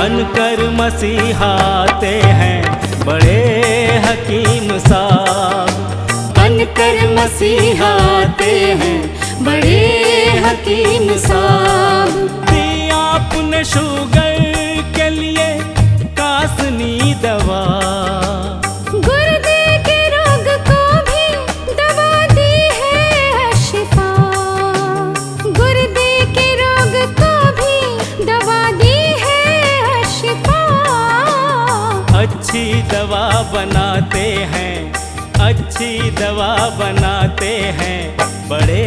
बनकर मसीहाते हैं बड़े हकीम साहब। बनकर मसीहाते हैं बड़े हकीम साहब। दिया आपने शुगर के लिए कासनी दवा, गुर्दे के रोग को भी दवा दी है शिफा। गुर्दे के रोग को भी दवा दी है शिफा। अच्छी दवा बनाते हैं, अच्छी दवा बनाते हैं बड़े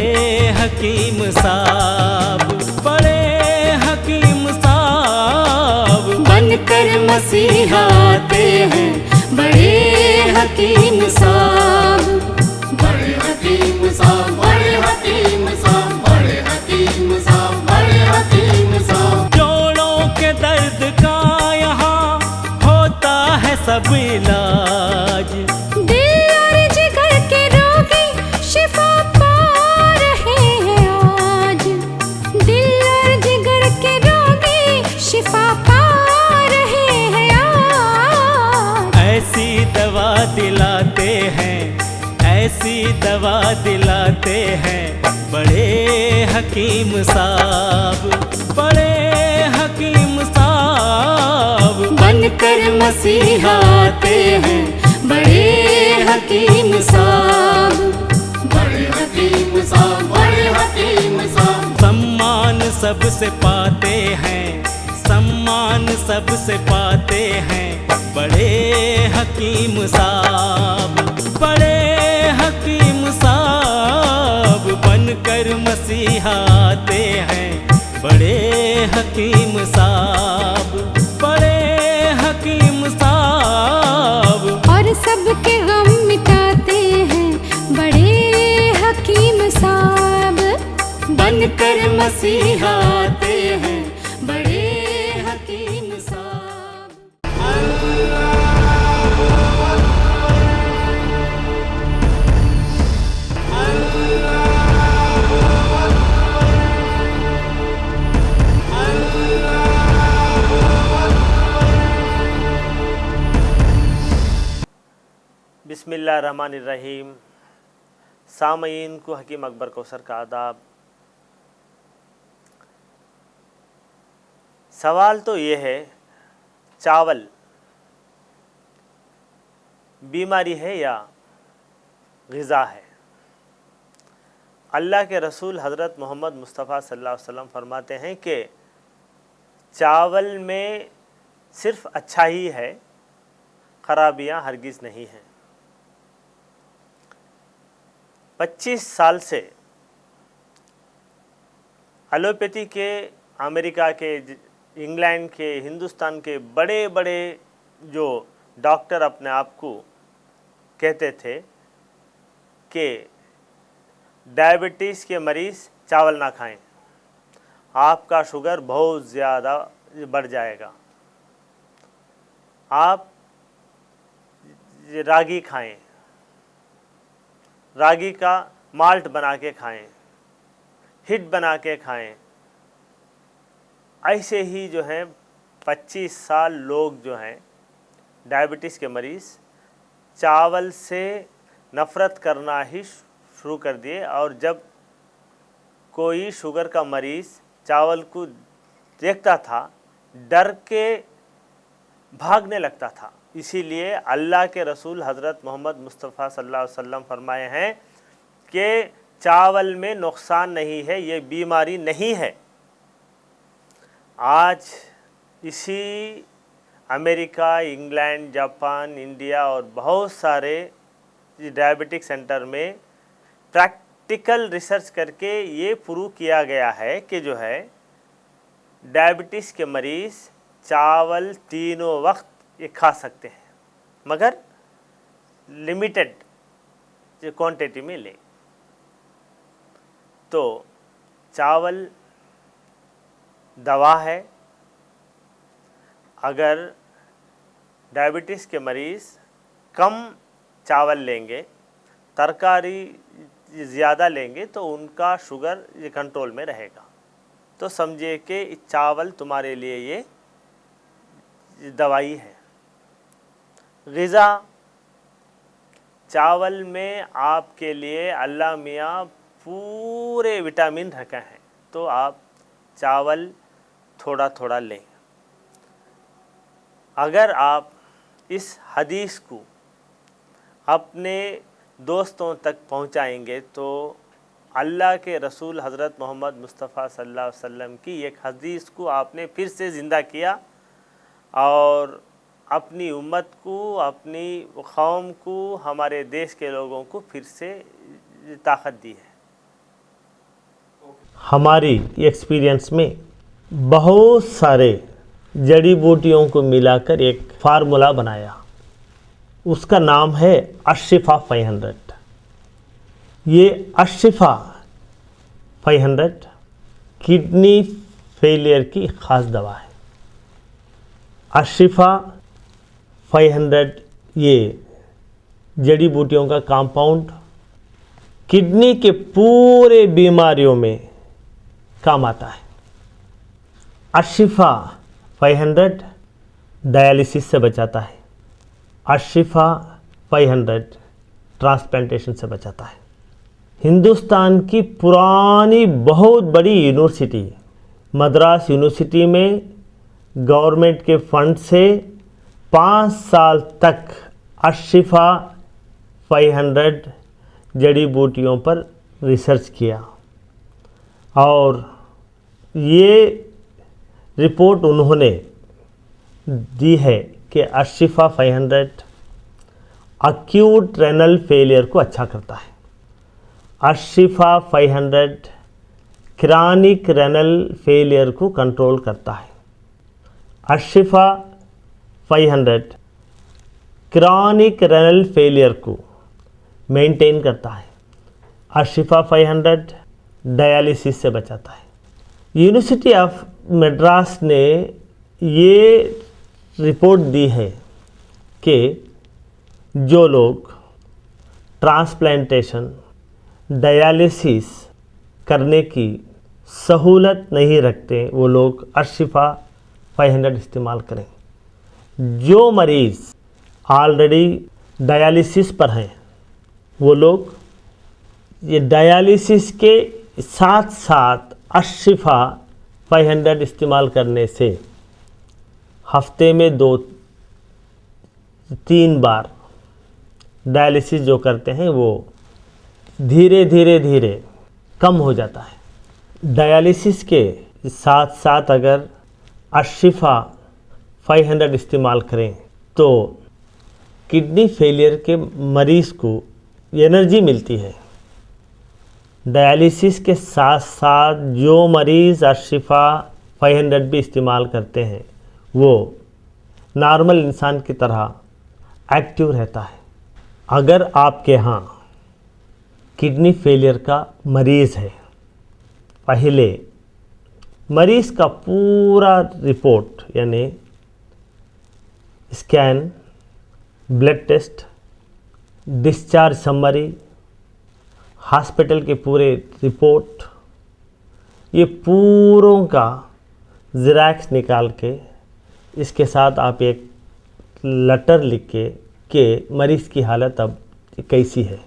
हकीम साहब, बड़े हकीम साहब। बनकर मसीहाते हैं बड़े हकीम साहब। बड़े हकीम साहब, बड़े हकीम साहब, बड़े हकीम साहब, बड़े हकीम साहब। जोड़ों के दर्द का यहाँ होता है सब इलाज, दिल और जिगर के रोगी शिफा पा रहे हैं आज। दिल और जिगर के रोगी शिफा पा रहे हैं आज। ऐसी दवा दिलाते हैं, ऐसी दवा दिलाते हैं बड़े हकीम साहब, बड़े हकीम साहब। बनकर मसीहाते हैं बड़े हकीम साहब। बड़े हकीम साहब, बड़े हकीम साहब। सम्मान सबसे पाते हैं, सम्मान सबसे पाते हैं बड़े हकीम साहब, बड़े हकीम साहब। बनकर मसीहाते हैं बड़े हकीम साहब, बड़े हकीम साहब। और सबके गम मिटाते हैं बड़े हकीम साहब। बनकर मसीहाते हैं बड़े हकीम साहब। बिस्मिल्लाहिर्रहमानिर्रहीम। सामईन को हकीम अकबर कौसर का आदाब। सवाल तो ये है, चावल बीमारी है या ग़िज़ा है? अल्लाह के रसूल हज़रत मोहम्मद मुस्तफ़ा सल्लल्लाहु अलैहि वसल्लम फरमाते हैं कि चावल में सिर्फ़ अच्छा ही है, ख़राबियाँ हरगिज़ नहीं हैं। 25 साल से एलोपैथी के, अमेरिका के, इंग्लैंड के, हिंदुस्तान के बड़े बड़े जो डॉक्टर अपने आप को कहते थे कि डायबिटीज़ के मरीज़ चावल ना खाएं, आपका शुगर बहुत ज़्यादा बढ़ जाएगा। आप रागी खाएं, रागी का माल्ट बना के खाएं, हिट बना के खाएं। ऐसे ही जो हैं 25 साल लोग जो हैं डायबिटीज़ के मरीज़ चावल से नफ़रत करना ही शुरू कर दिए। और जब कोई शुगर का मरीज़ चावल को देखता था डर के भागने लगता था। इसीलिए अल्लाह के रसूल हज़रत मोहम्मद मुस्तफ़ा सल्लल्लाहु अलैहि वसल्लम फरमाए हैं कि चावल में नुकसान नहीं है, ये बीमारी नहीं है। आज इसी अमेरिका, इंग्लैंड, जापान, इंडिया और बहुत सारे डायबिटिक सेंटर में प्रैक्टिकल रिसर्च करके ये प्रूव किया गया है कि जो है डायबिटीज़ के मरीज़ चावल तीनों वक्त ये खा सकते हैं, मगर लिमिटेड क्वांटिटी में ले। तो चावल दवा है। अगर डायबिटीज़ के मरीज़ कम चावल लेंगे, तरकारी ज़्यादा लेंगे तो उनका शुगर ये कंट्रोल में रहेगा। तो समझिए कि चावल तुम्हारे लिए ये दवाई है। ग़िज़ा, चावल में आपके लिए अल्लाह मियाँ पूरे विटामिन रखे हैं, तो आप चावल थोड़ा थोड़ा लें। अगर आप इस हदीस को अपने दोस्तों तक पहुंचाएंगे तो अल्लाह के रसूल हज़रत मोहम्मद मुस्तफ़ा सल्लल्लाहु अलैहि वसल्लम की एक हदीस को आपने फिर से ज़िंदा किया और अपनी उम्मत को, अपनी कौम को, हमारे देश के लोगों को फिर से ताकत दी है। हमारी एक्सपीरियंस में बहुत सारे जड़ी बूटियों को मिलाकर एक फार्मूला बनाया, उसका नाम है अशिफा 500। ये अशिफा 500 किडनी फेलियर की ख़ास दवा है। अशिफा 500 ये जड़ी बूटियों का कंपाउंड किडनी के पूरे बीमारियों में काम आता है। अशिफा 500 डायलिसिस से बचाता है। अशिफा 500 ट्रांसप्लांटेशन से बचाता है। हिंदुस्तान की पुरानी बहुत बड़ी यूनिवर्सिटी मद्रास यूनिवर्सिटी में गवर्नमेंट के फंड से 5 साल तक अशिफा 500 जड़ी बूटियों पर रिसर्च किया और ये रिपोर्ट उन्होंने दी है कि अशिफा 500 अक्यूट रेनल फेलियर को अच्छा करता है। अशिफा 500 क्रॉनिक रेनल फेलियर को कंट्रोल करता है। अशिफा 500 क्रॉनिक रेनल फेलियर को मेंटेन करता है। अशिफा 500 डायलिसिस से बचाता है। यूनिवर्सिटी ऑफ मद्रास ने ये रिपोर्ट दी है कि जो लोग ट्रांसप्लांटेशन, डायलिसिस करने की सहूलत नहीं रखते वो लोग अशिफा 500 इस्तेमाल करें। जो मरीज़ ऑलरेडी डायलिसिस पर हैं वो लोग ये डायलिसिस के साथ साथ अशिफा 500 इस्तेमाल करने से हफ्ते में 2-3 बार डायलिसिस जो करते हैं वो धीरे धीरे कम हो जाता है। डायलिसिस के साथ साथ अगर अशिफा 500 इस्तेमाल करें तो किडनी फेलियर के मरीज़ को एनर्जी मिलती है। डायलिसिस के साथ साथ जो मरीज़ अशिफा 500 भी इस्तेमाल करते हैं वो नॉर्मल इंसान की तरह एक्टिव रहता है। अगर आपके यहाँ किडनी फेलियर का मरीज़ है, पहले मरीज़ का पूरा रिपोर्ट यानी scan, blood test, discharge summary, hospital के पूरे रिपोर्ट, ये पूरों का ज़ेरॉक्स निकाल के इसके साथ आप एक लेटर लिख के मरीज़ की हालत अब कैसी है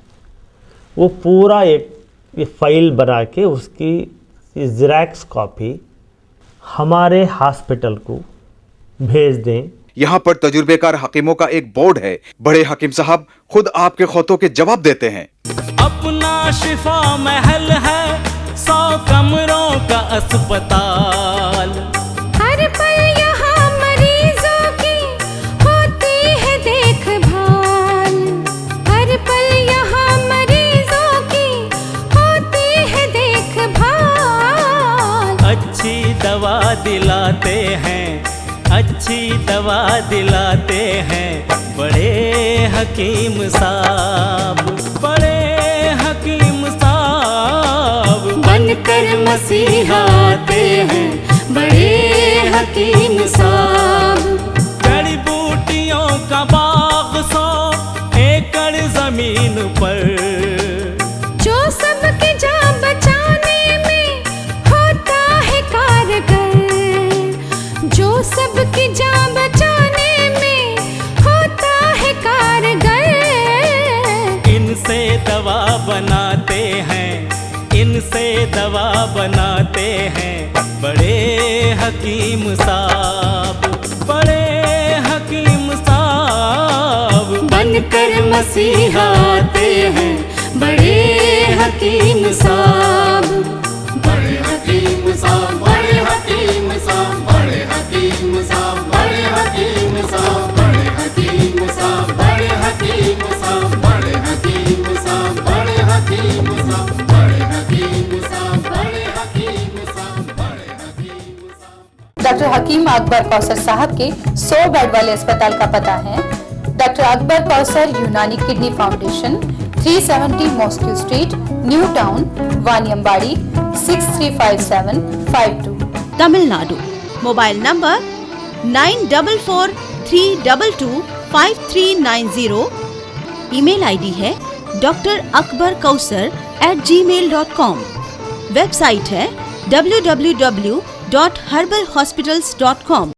वो पूरा एक फ़ाइल बना के उसकी ज़ेरॉक्स कॉपी हमारे हॉस्पिटल को भेज दें। यहाँ पर तजुर्बेकार हकीमों का एक बोर्ड है। बड़े हकीम साहब खुद आपके खौतों के जवाब देते हैं। अपना शिफा महल है, 100 कमरों का अस्पताल। हर पल यहाँ मरीजों की होती है देखभाल। हर पल यहाँ मरीजों की होती है देखभाल। अच्छी दवा दिलाते हैं, अच्छी दवा दिलाते हैं बड़े हकीम साहब, बड़े हकीम साहब। बनकर मसीहा आते हैं बड़े हकीम साहब। जड़ी बूटियों का बाग 100 एकड़ जमीन पर, जो सबकी जान बचाने में होता है कारगर। जो सबकी जान बचाने बनाते हैं बड़े हकीम साहब, बड़े हकीम साहब। बनकर मसीहा आते हैं बड़े हकीम साहब। बड़े हकीम साहब, बड़े हकीम साहब, बड़े हकीम साहब, बड़े हकीम साहब, बड़े हकीम साहब, बड़े हकीम साहब, बड़े हकीम साहब, बड़े हकीम साहब, बड़े हकीम साहब, बड़े हकीम साहब, बड़े हकीम साहब। डॉक्टर हकीम अकबर कौसर साहब के 100 बेड वाले अस्पताल का पता है डॉक्टर अकबर कौसर यूनानी kidney foundation, 370 mosque street, new town, Vaniyambadi, 635752। Tamil Nadu. Mobile number 9443225390। Email ID है drakbarkausar@gmail.com। वेबसाइट है www.herbalhospitals.com।